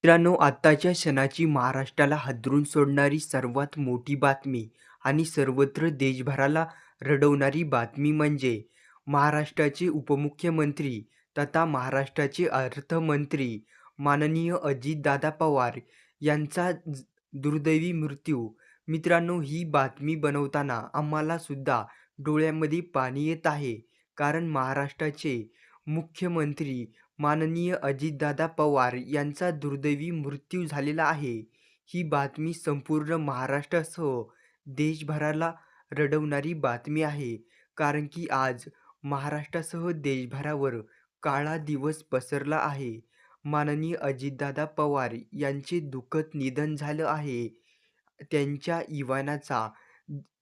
मित्रांनो, आत्ताच्या क्षणाची महाराष्ट्राला हादरून सोडणारी सर्वात मोठी बातमी आणि सर्वत्र देशभराला रडवणारी बातमी म्हणजे महाराष्ट्राचे उपमुख्यमंत्री तथा महाराष्ट्राचे अर्थमंत्री माननीय अजितदादा पवार यांचा दुर्दैवी मृत्यू. मित्रांनो, ही बातमी बनवताना आम्हाला सुद्धा डोळ्यामध्ये पाणी येत आहे. कारण महाराष्ट्राचे मुख्यमंत्री माननीय अजितदादा पवार यांचा दुर्दैवी मृत्यू झालेला आहे. ही बातमी संपूर्ण महाराष्ट्रासह देशभराला रडवणारी बातमी आहे. कारण की आज महाराष्ट्रासह देशभरावर काळा दिवस पसरला आहे. माननीय अजितदादा पवार यांचे दुःखद निधन झालं आहे. त्यांच्या विमानाचा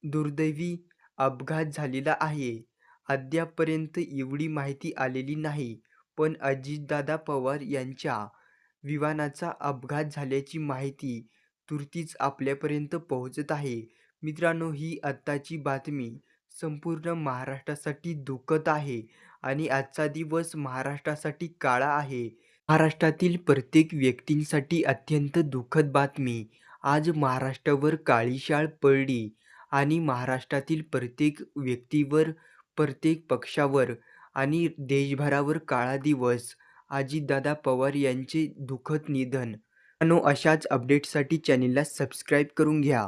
दुर्दैवी अपघात झालेला आहे. अद्यापपर्यंत एवढी माहिती आलेली नाही. पण अजितदादा पवार यांच्या विमानाचा अपघात झाल्याची माहिती तुर्तीच आपल्यापर्यंत पोहोचत आहे. मित्रांनो, ही आत्ताची बातमी संपूर्ण महाराष्ट्रासाठी दुःखद आहे आणि आजचा दिवस महाराष्ट्रासाठी काळा आहे. महाराष्ट्रातील प्रत्येक व्यक्तींसाठी अत्यंत दुःखद बातमी. आज महाराष्ट्रावर काळी शाळ पडली आणि महाराष्ट्रातील प्रत्येक व्यक्तीवर, प्रत्येक पक्षावर आणि देशभरावर काळा दिवस. अजितदादा पवार यांचे दुःखद निधन. मित्रांनो, अशाच अपडेट्ससाठी चॅनेलला सबस्क्राईब करून घ्या.